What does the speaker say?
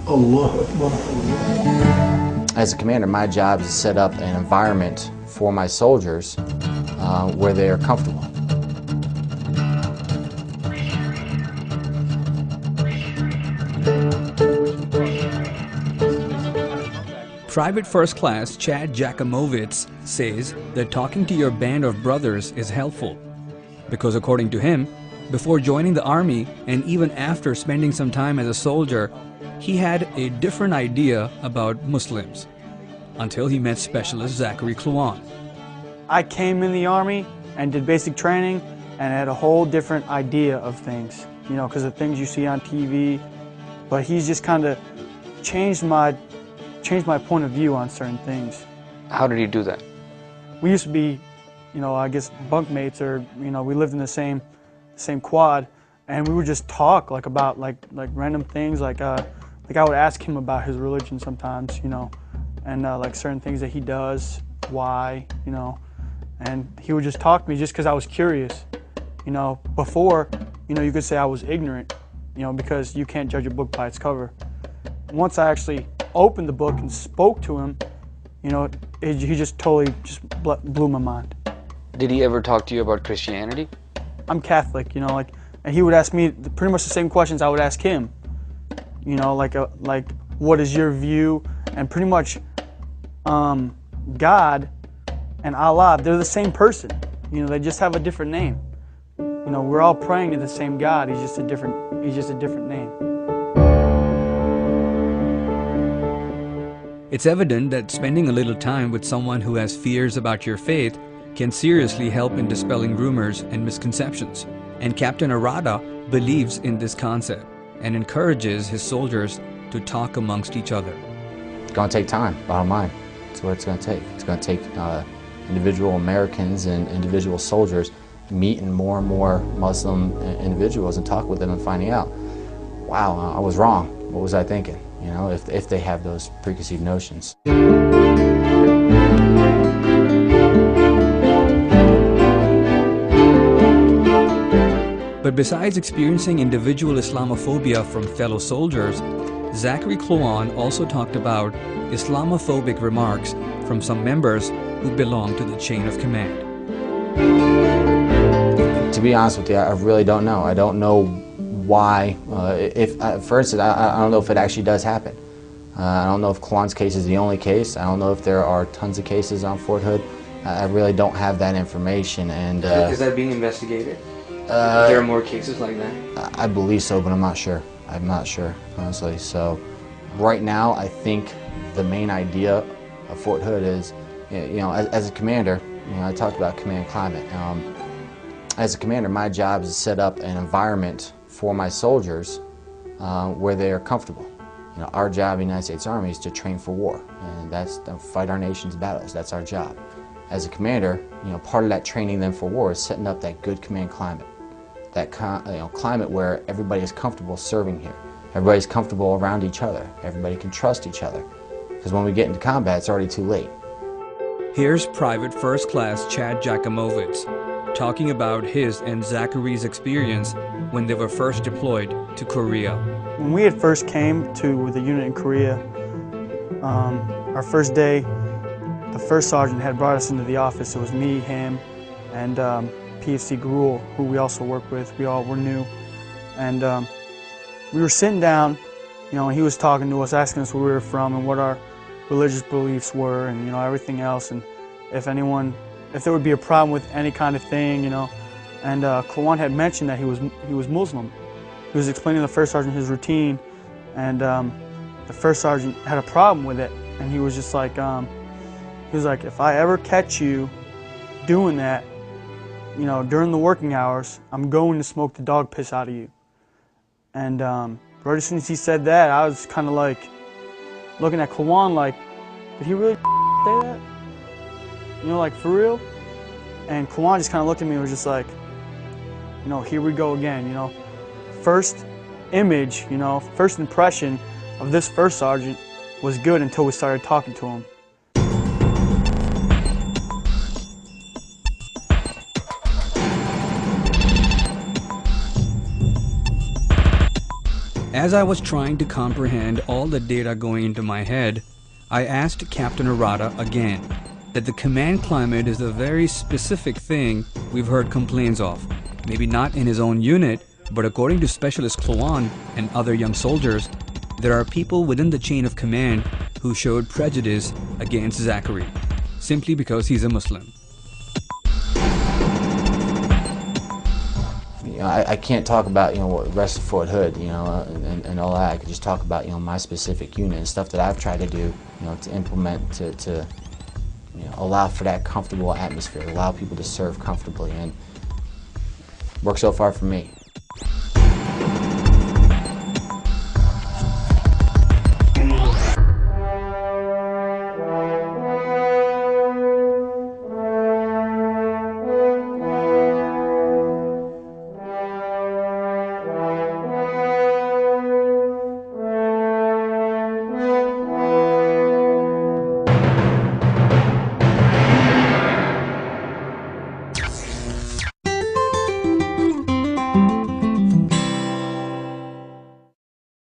Allahu Akbar. As a commander, my job is to set up an environment for my soldiers where they are comfortable. Private First Class Chad Jackimowitz says that talking to your band of brothers is helpful because, according to him, before joining the Army and even after spending some time as a soldier, he had a different idea about Muslims until he met Specialist Zachary Kluan. I came in the Army and did basic training and had a whole different idea of things, you know, because of things you see on TV. But he's just kind of changed my point of view on certain things. How did he do that? We used to be, you know, I guess bunkmates, or, you know, we lived in the same quad, and we would just talk about random things. Like I would ask him about his religion sometimes, you know, and like certain things that he does, why, you know, and he would just talk to me just because I was curious, you know. Before, you know, you could say I was ignorant, you know, because you can't judge a book by its cover. Once I actually opened the book and spoke to him, you know, he just totally blew my mind. Did he ever talk to you about Christianity? I'm Catholic, you know, and he would ask me pretty much the same questions I would ask him. You know, like what is your view? And pretty much God and Allah, they're the same person. You know, they just have a different name. You know, we're all praying to the same God. He's just a different name. It's evident that spending a little time with someone who has fears about your faith can seriously help in dispelling rumors and misconceptions. And Captain Arata believes in this concept and encourages his soldiers to talk amongst each other. It's going to take time, bottom line. That's what it's going to take. It's going to take individual Americans and individual soldiers meeting more and more Muslim individuals and talk with them and finding out, wow, I was wrong. What was I thinking? You know, if they have those preconceived notions. But besides experiencing individual Islamophobia from fellow soldiers, Zachary Kluan also talked about Islamophobic remarks from some members who belong to the chain of command. To be honest with you, I really don't know. I don't know why. For instance, I don't know if it actually does happen. I don't know if Kluan's case is the only case. I don't know if there are tons of cases on Fort Hood. I really don't have that information. And is that being investigated? There are more cases like that? I believe so, but I'm not sure. I'm not sure, honestly. So right now, I think the main idea of Fort Hood is, you know, as a commander, you know, I talked about command climate. As a commander, my job is to set up an environment for my soldiers where they are comfortable. You know, our job in the United States Army is to train for war, and that's to fight our nation's battles. That's our job. As a commander, you know, part of that training then for war is setting up that good command climate. That climate where everybody is comfortable serving here. Everybody's comfortable around each other. Everybody can trust each other. Because when we get into combat, it's already too late. Here's Private First Class Chad Jackimowitz talking about his and Zachary's experience when they were first deployed to Korea. When we had first came to the unit in Korea, our first day, the first sergeant had brought us into the office. It was me, him, and PFC Gruel, who we also work with. We all were new. And we were sitting down, you know, and he was talking to us, asking us where we were from and what our religious beliefs were, and, you know, everything else, and if there would be a problem with any kind of thing, you know. And Kluan had mentioned that he was Muslim. He was explaining to the first sergeant his routine, and the first sergeant had a problem with it, and he was just like, if I ever catch you doing that, you know, during the working hours, I'm going to smoke the dog piss out of you. And right as soon as he said that, I was kind of like looking at Kluan like, did he really say that? You know, like, for real? And Kluan just kind of looked at me and was just like, you know, here we go again, you know. First image, you know, first impression of this first sergeant was good until we started talking to him. As I was trying to comprehend all the data going into my head, I asked Captain Arata again that the command climate is a very specific thing we've heard complaints of. Maybe not in his own unit, but according to Specialist Kluan and other young soldiers, there are people within the chain of command who showed prejudice against Zachary, simply because he's a Muslim. I can't talk about, what the rest of Fort Hood, and all that. I could just talk about, my specific unit and stuff that I've tried to do, to implement to allow for that comfortable atmosphere, allow people to serve comfortably, and work so far for me.